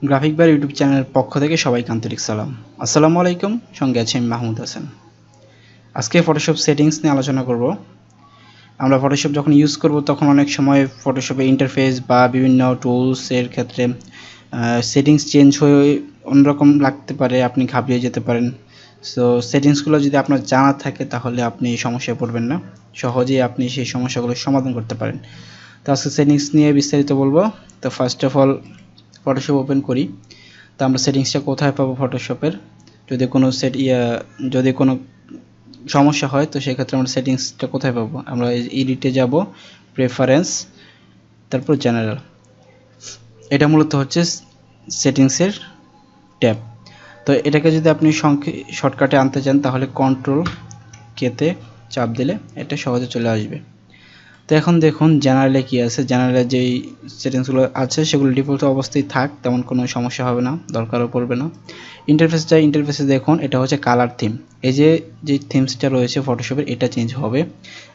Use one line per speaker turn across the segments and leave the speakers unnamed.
Graphic বার YouTube চ্যানেলের পক্ষ থেকে সবাইকে আন্তরিক সালাম। আসসালামু আলাইকুম। সঙ্গে আছি আমি মাহমুদ হাসান। আজকে ফটোশপ সেটিংস নিয়ে আলোচনা করব। আমরা ফটোশপ যখন ইউজ করব তখন অনেক সময় ফটোশপে ইন্টারফেস বা বিভিন্ন টুলস এর ক্ষেত্রে সেটিংস চেঞ্জ হয়ে অন্যরকম লাগতে পারে, আপনি ঘাবড়িয়ে যেতে পারেন। সো সেটিংসগুলো যদি আপনার জানা থাকে তাহলে আপনি সমস্যায় পড়বেন না, সহজেই আপনি সেই সমস্যাগুলোর সমাধান করতে পারেন। তো আজকে সেটিংস নিয়ে বিস্তারিত বলবো। তো first of all Photoshop open করি। তো আমরা সেটিংসটা কোথায় পাবো ফটোশপের? যদি কোনো সমস্যা হয় তো সেক্ষেত্রে আমরা সেটিংসটা কোথায় পাবো? আমরা এডিটে যাব, প্রেফারেন্স, তারপর জেনারেল। এটা মূলত হচ্ছে সেটিংসের ট্যাব। তো এটাকে যদি আপনি শর্টকাটে আনতে চান তাহলে কন্ট্রোল কেতে চাপ দিলে এটা সহজে চলে আসবে। তো এখন দেখুন জেনারেলে কি আছে। জেনারেলে যেই সেটিংসগুলো আছে সেগুলো ডিফল্ট অবস্থায় থাক, তেমন কোনো সমস্যা হবে না, দরকারও পড়বে না। ইন্টারফেসে দেখুন এটা হচ্ছে কালার থিম। এই যে থিমসটা রয়েছে ফটোশপের এটা চেঞ্জ হবে।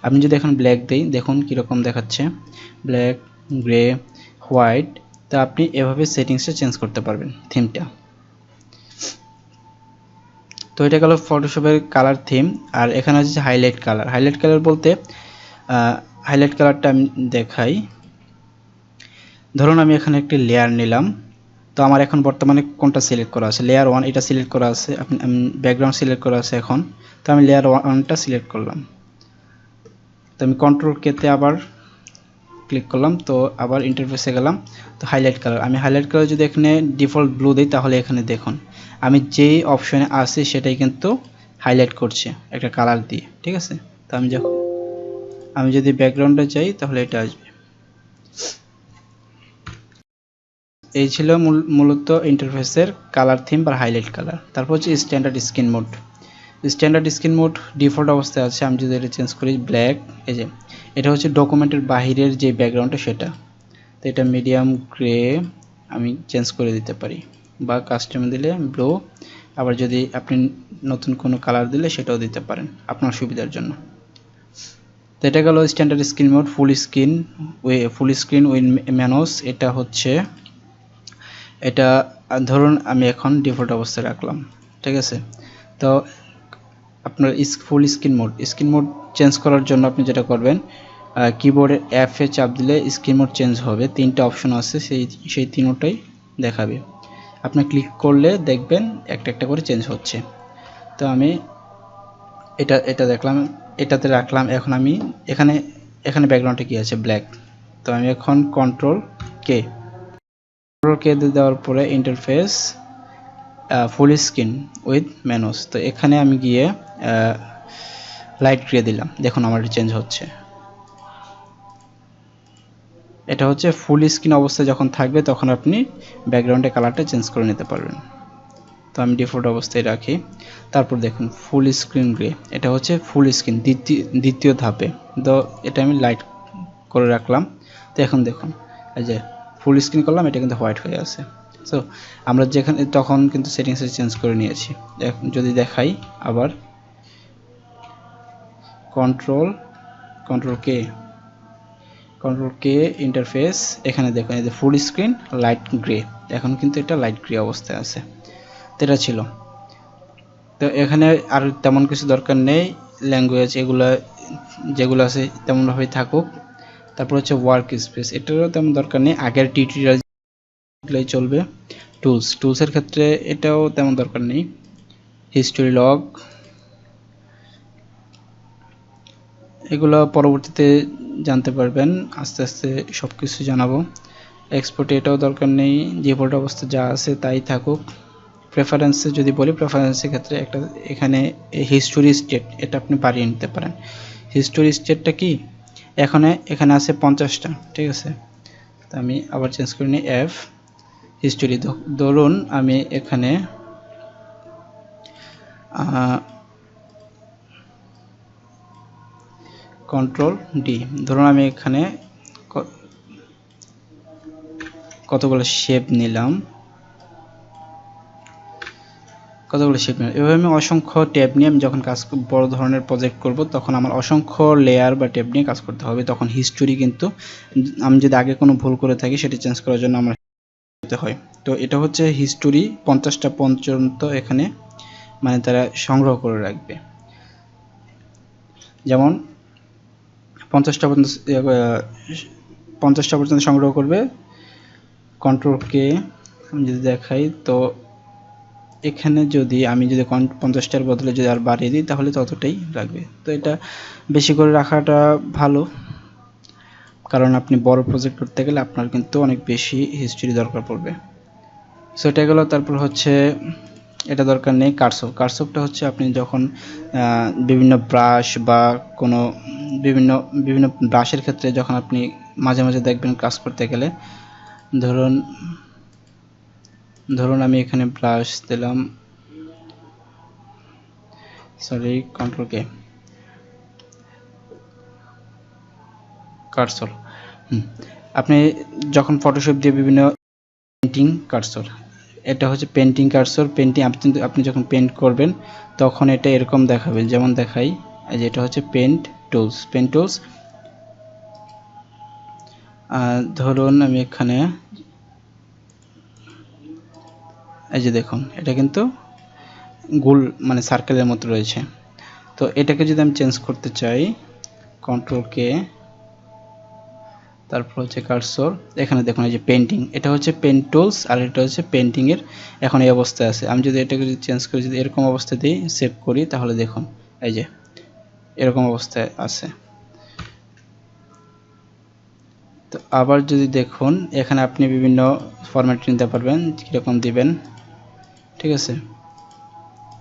আপনি যদি এখন ব্ল্যাক দেই দেখুন কীরকম দেখাচ্ছে, ব্ল্যাক, গ্রে, হোয়াইট। তো আপনি এভাবে সেটিংসটা চেঞ্জ করতে পারবেন থিমটা। তো এটা গেল ফটোশপের কালার থিম। আর এখানে হচ্ছে হাইলাইট কালার। হাইলাইট কালার বলতে হাইলাইট কালারটা আমি দেখাই। ধরুন আমি এখানে একটি লেয়ার নিলাম। তো আমার এখন বর্তমানে কোনটা সিলেক্ট করা আছে? লেয়ার 1 এটা সিলেক্ট করা আছে। আমি ব্যাকগ্রাউন্ড সিলেক্ট করা আছে এখন। তো আমি লেয়ার 1টা সিলেক্ট করলাম। তো আমি কন্ট্রোল কেতে আবার ক্লিক করলাম। তো আবার ইন্টারফেসে গেলাম। তো হাইলাইট কালার, আমি হাইলাইট কালার যদি এখানে ডিফল্ট ব্লু দিই তাহলে এখানে দেখুন আমি যেই অপশনে আছি সেটাই কিন্তু হাইলাইট করছে একটা কালার দিয়ে, ঠিক আছে? তো আমি যদি ব্যাকগ্রাউন্ডে যাই তাহলে এটা আসবে। এই ছিল মূলত ইন্টারফেসের কালার থিম বা হাইলাইট কালার। তারপর হচ্ছে standard screen mode. Standard screen mode default অবস্থায় আছে। আমি যদি এটা চেঞ্জ করি ব্ল্যাক, এই যে এটা হচ্ছে ডকুমেন্টের বাহিরের যে ব্যাকগ্রাউন্ডটা সেটা। তো এটা মিডিয়াম গ্রে আমি চেঞ্জ করে দিতে পারি, বা কাস্টম দিলে ব্লু। আবার যদি আপনি নতুন কোনো কালার দিলে সেটাও দিতে পারেন আপনার সুবিধার জন্য। তো এটা গেল standard screen mode. Full screen with menus, এটা হচ্ছে এটা ধরুন আমি এখন ডিফল্ট অবস্থায় রাখলাম, ঠিক আছে? তো আপনার স্ক্রিন মোড চেঞ্জ করার জন্য আপনি যেটা করবেন, কিবোর্ডের F এ চাপ দিলে স্ক্রিন মোড চেঞ্জ হবে। তিনটা অপশন আছে, সেই তিনটাই দেখাবে। আপনি ক্লিক করলে দেখবেন একটা একটা করে চেঞ্জ হচ্ছে। তো আমি এটা দেখলাম, এটাতে রাখলাম। এখন আমি এখানে ব্যাকগ্রাউন্ডে কি আছে? ব্ল্যাক। তো আমি এখন কন্ট্রোল কে দেওয়ার পরে interface full screen with menus. তো এখানে আমি গিয়ে লাইট গ্রে দিলাম। দেখুন আমার চেঞ্জ হচ্ছে। এটা হচ্ছে ফুল স্ক্রিন অবস্থায় যখন থাকবে তখন আপনি ব্যাকগ্রাউন্ডের কালারটা চেঞ্জ করে নিতে পারবেন। তো আমি ডিফল্ট অবস্থায় রাখি। তারপর দেখুন ফুল স্ক্রিন গ্রে, এটা হচ্ছে ফুল স্ক্রিন দ্বিতীয় ধাপে। তো এটা আমি লাইট করে রাখলাম। তো এখন দেখুন এই যে ফুল স্ক্রিন করলাম, এটা কিন্তু হোয়াইট হয়ে আছে। সো আমরা তখন কিন্তু সেটিংসে চেঞ্জ করে নিয়েছি। যদি দেখাই আবার কন্ট্রোল কে ইন্টারফেস, এখানে দেখুন এই যে ফুল স্ক্রিন লাইট গ্রে, এখন কিন্তু এটা লাইট গ্রে অবস্থায় আছে। তো এটা ছিল। তো এখানে আর তেমন কিছু দরকার নেই। ল্যাঙ্গুয়েজ যেগুলো আছে তেমনভাবেই থাকুক। তারপর হচ্ছে ওয়ার্ক স্পেস, এটারও তেমন দরকার নেই, আগের টিউটোরিয়ালগুলোই চলবে। টুলসের ক্ষেত্রে এটাও তেমন দরকার নেই। হিস্টোরি লগ এগুলো পরবর্তীতে জানতে পারবেন, আস্তে আস্তে সব কিছু জানাবো। এক্সপোর্টে এটাও দরকার নেই, ডিফল্ট অবস্থা যা আছে তাই থাকুক। প্রেফারেন্সে যদি বলি, প্রেফারেন্সের ক্ষেত্রে এখানে হিস্টোরি স্টেট, এটা আপনি বাড়িয়ে নিতে পারেন। হিস্টোরি স্টেটটা কি? এখানে আছে 50টা, ঠিক আছে? তো আমি আবার চেঞ্জ করে নিই এফ হিস্টোরি। ধরুন আমি এখানে কন্ট্রোল ডি, ধরুন আমি এখানে কতগুলো শেপ নিলাম, এভাবে আমি অসংখ্য ট্যাব নিয়ে আমি যখন বড় ধরনের প্রজেক্ট করব তখন আমার অসংখ্য লেয়ার বা ট্যাব নিয়ে কাজ করতে হবে। তখন হিস্টোরি কিন্তু আমি যদি আগে কোনো ভুল করে থাকি সেটা চেঞ্জ করার জন্য আমার হয়। তো এটা হচ্ছে হিস্টোরি 50টা পর্যন্ত এখানে মানে তারা সংগ্রহ করে রাখবে। যেমন 50টা পর্যন্ত সংগ্রহ করবে। কন্ট্রোল কে আমি যদি দেখাই, তো এখানে যদি আমি 50টার বদলে যদি আর বাড়িয়ে দিই তাহলে ততটাই রাখবে। তো এটা বেশি করে রাখাটা ভালো, কারণ আপনি বড় প্রজেক্ট করতে গেলে আপনার কিন্তু অনেক বেশি হিস্ট্রি দরকার পড়বে। সো এটা গেল। তারপর হচ্ছে এটা দরকার নেই কারসর। কারসরটা হচ্ছে আপনি যখন বিভিন্ন ব্রাশ বা কোনো বিভিন্ন বিভিন্ন ব্রাশের ক্ষেত্রে যখন আপনি মাঝে মাঝে দেখবেন কাজ করতে গেলে, ধরুন আমি এখানে ব্রাশ দিলাম, সরি কন্ট্রোল কে, কারসর। আপনি যখন ফটোশপ দিয়ে বিভিন্ন পেন্টিং কারসর, এটা হচ্ছে পেন্টিং কারসর। পেন্টিং আপনি যখন পেন্ট করবেন তখন এটা এরকম দেখাবে, যেমন দেখাই, এই যে এটা হচ্ছে পেন্ট টুলস। ধরুন আমি এখানে এই যে দেখুন এটা কিন্তু গোল মানে সার্কেলের মতো রয়েছে। তো এটাকে যদি আমি চেঞ্জ করতে চাই, কন্ট্রোল কে, তারপর হচ্ছে কারসর, এখানে দেখুন এই যে পেন্টিং, এটা হচ্ছে পেন টুলস আর এটা হচ্ছে পেন্টিং এর এখন এই অবস্থায় আছে। আমি যদি এটাকে যদি চেঞ্জ করি, যদি এরকম অবস্থা দিই সেভ করি, তাহলে দেখুন এই যে এরকম অবস্থায় আছে। তো আবার যদি দেখুন এখানে আপনি বিভিন্ন ফরম্যাট নিতে পারবেন, কীরকম দিবেন, ঠিক আছে।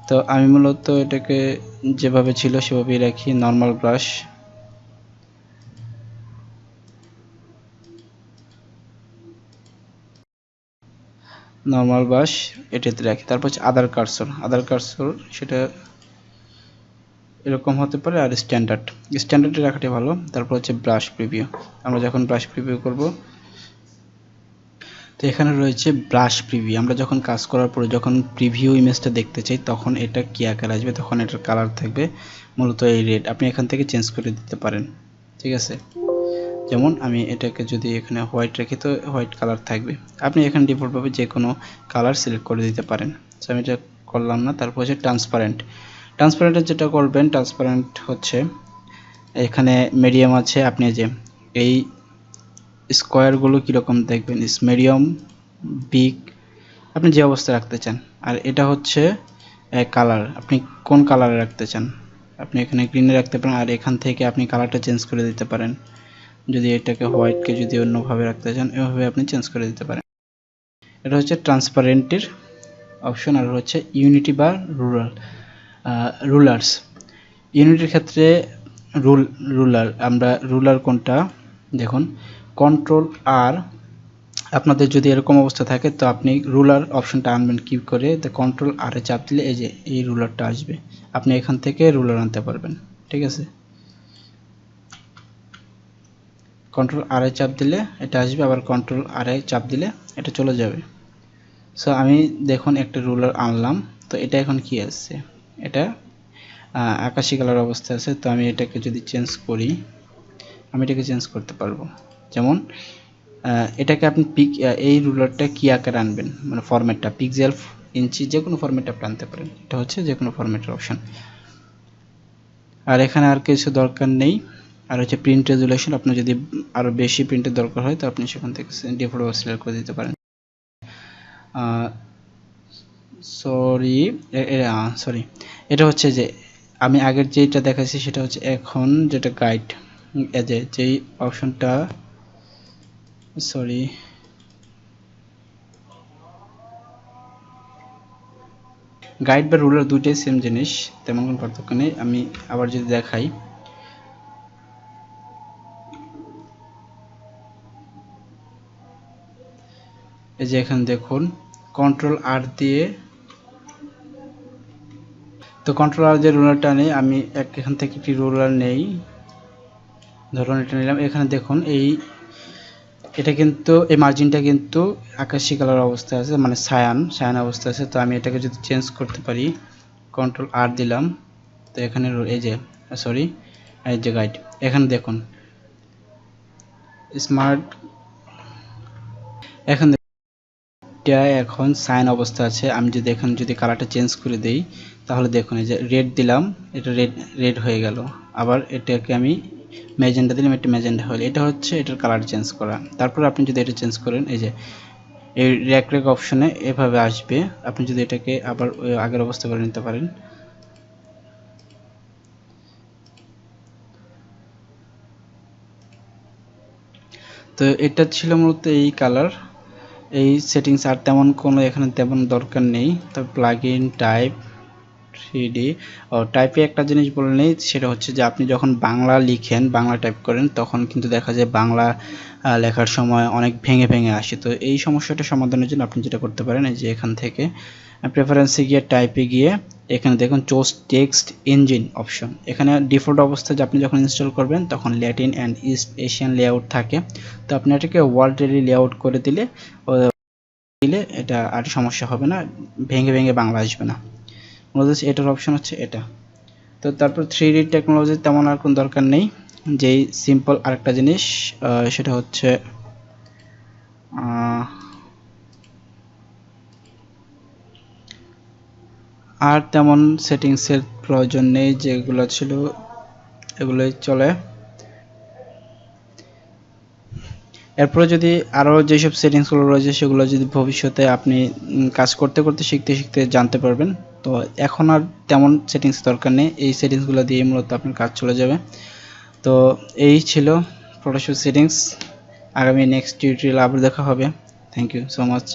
তো আমি মূলত এটাকে যেভাবে ছিল সেভাবেই রাখি, নর্মাল ব্রাশ এটাতে রাখি। তারপর হচ্ছে আদার কারসর, সেটা এরকম হতে পারে, আর স্ট্যান্ডার্ডে রাখাটাই ভালো। তারপর হচ্ছে ব্রাশ প্রিভিউ, আমরা যখন ব্রাশ প্রিভিউ করব, তো এখানে রয়েছে ব্রাশ প্রিভিউ। আমরা যখন কাজ করার পরে যখন প্রিভিউ ইমেজটা দেখতে চাই তখন এটা কি আকার আসবে, তখন এটার কালার থাকবে মূলত এই রেড। আপনি এখান থেকে চেঞ্জ করে দিতে পারেন, ঠিক আছে। যেমন আমি এটাকে যদি এখানে হোয়াইট রাখি তো হোয়াইট কালার থাকবে। আপনি এখানে ডিফল্টভাবে যে কোনো কালার সিলেক্ট করে দিতে পারেন। তো আমি এটা করলাম না। তারপর হচ্ছে ট্রান্সপারেন্টের যেটা করবেন, ট্রান্সপারেন্ট হচ্ছে এখানে মিডিয়াম আছে, আপনি যে এই স্কোয়ারগুলো কীরকম দেখবেন, মিডিয়াম, বিগ, আপনি যে অবস্থায় রাখতে চান। আর এটা হচ্ছে কালার, আপনি কোন কালারে রাখতে চান, আপনি এখানে গ্রিনে রাখতে পারেন। আর এখান থেকে আপনি কালারটা চেঞ্জ করে দিতে পারেন, যদি এটাকে হোয়াইটকে যদি অন্যভাবে রাখতে চান এভাবে আপনি চেঞ্জ করে দিতে পারেন। এটা হচ্ছে ট্রান্সপারেন্টের অপশন। আর হচ্ছে ইউনিটি বা রুলার্স। ইউনিটির ক্ষেত্রে আমরা রুলার কোনটা দেখুন, কন্ট্রোল আর, আপনাদের যদি এরকম অবস্থা থাকে তো আপনি রুলার অপশনটা আনবেন কি করে, তো কন্ট্রোল আর এ চাপ দিলে এই যে এই রুলারটা আসবে, আপনি এখান থেকে রুলার আনতে পারবেন, ঠিক আছে। কন্ট্রোল আর এ চাপ দিলে এটা আসবে, আবার কন্ট্রোল আর এ চাপ দিলে এটা চলে যাবে। সো আমি দেখুন একটা রুলার আনলাম, তো এটা এখন কি আসছে, এটা আকাশি কালার অবস্থায় আছে। তো আমি এটাকে যদি চেঞ্জ করি, আমি এটাকে চেঞ্জ করতে পারবো। যেমন এটাকে আপনি এই রুলারটা কি আকারে আনবেন, মানে ফরম্যাটটা পিক্সেল, ইঞ্চি, যে কোনো ফরম্যাটে আপনি আনতে পারেন। এটা হচ্ছে যে কোনো ফরম্যাটের অপশন। আর এখানে আর কিছু দরকার নেই। আর হচ্ছে প্রিন্ট রেজুলেশন, আপনার যদি আরও বেশি প্রিন্টের দরকার হয় তো আপনি সেখান থেকে ডিফল্ট সিলেক্ট করে দিতে পারেন। সরি, এটা হচ্ছে যে আমি আগের যেটা দেখাচ্ছি সেটা হচ্ছে এখন যেটা গাইড, যেই অপশনটা, সরি, গাইড বা রুলার দুইটাই সেম জিনিস, তেমন কোনো পার্থক্য নেই। আমি আবার যদি দেখাই, এই যে এখানে দেখুন কন্ট্রোল আর দিয়ে, তো কন্ট্রোল আর যে রুলারটা নেই, আমি এখান থেকে একটি রুলার নেই, ধরুন এটা নিলাম। এখানে দেখুন এটা কিন্তু এই মার্জিনটা কিন্তু আকাশি কালার অবস্থায় আছে, মানে সায়ান অবস্থায় আছে। তো আমি এটাকে যদি চেঞ্জ করতে পারি, কন্ট্রোল আর দিলাম, তো এখানে এই যে সরি এই যে গাইড, এখানে দেখুন স্মার্ট, এখন এটা এখন সাইন অবস্থা আছে। আমি যদি এখন যদি কালারটা চেঞ্জ করে দেই তাহলে দেখুন এই যে রেড দিলাম, এটা রেড রেড হয়ে গেল। আবার এটাকে আমি ম্যাজেন্টা দিলাম, এটা ম্যাজেন্টা হলো। এটা হচ্ছে এটার কালার চেঞ্জ করা। তারপর আপনি যদি এটা চেঞ্জ করেন এই যে এই র্যাক র্যাক অপশনে এভাবে আসবে। আপনি যদি এটাকে আবার আগের অবস্থা করে নিতে পারেন। তো এটা ছিল মূলত এই কালার, এই সেটিংস। আর তেমন কোনো এখানে তেমন দরকার নেই। তবে প্লাগইন টাইপ 3D ও টাইপে একটা জিনিস বলে নেই, সেটা হচ্ছে যে আপনি যখন বাংলা লিখেন, বাংলা টাইপ করেন, তখন কিন্তু দেখা যায় বাংলা লেখার সময় অনেক ভেঙে ভেঙে আসে। তো এই সমস্যাটা সমাধানের জন্য আপনি যেটা করতে পারেন, এই যে এখান থেকে প্রেফারেন্সে গিয়ে টাইপে গিয়ে এখানে দেখুন চুজ টেক্সট ইঞ্জিন অপশন। এখানে ডিফল্ট অবস্থায় যে আপনি যখন ইনস্টল করবেন তখন Latin and east Asian layout থাকে। তো আপনি এটাকে ওয়ার্ল্ড লেআউট করে দিলে এটা আর সমস্যা হবে না, ভেঙে ভেঙে বাংলা আসবে না। মূলত এটার অপশন হচ্ছে এটা। তো তারপর 3D টেকনোলজি তেমন আর কোনো দরকার নেই। যেই সিম্পল আরেকটা জিনিস সেটা হচ্ছে আর তেমন সেটিংসের প্রয়োজন নেই, যেগুলো ছিল এগুলোই চলে। এরপরে যদি আরও যেসব সেটিংসগুলো রয়েছে সেগুলো যদি ভবিষ্যতে আপনি কাজ করতে করতে শিখতে শিখতে জানতে পারবেন। তো এখন আর তেমন সেটিংস দরকার নেই, এই সেটিংসগুলো দিয়ে মূলত আপনার কাজ চলে যাবে। তো এই ছিল ফটোশপ সেটিংস। আগামী নেক্সট টিউটোরিয়াল আবার দেখা হবে। Thank you so much.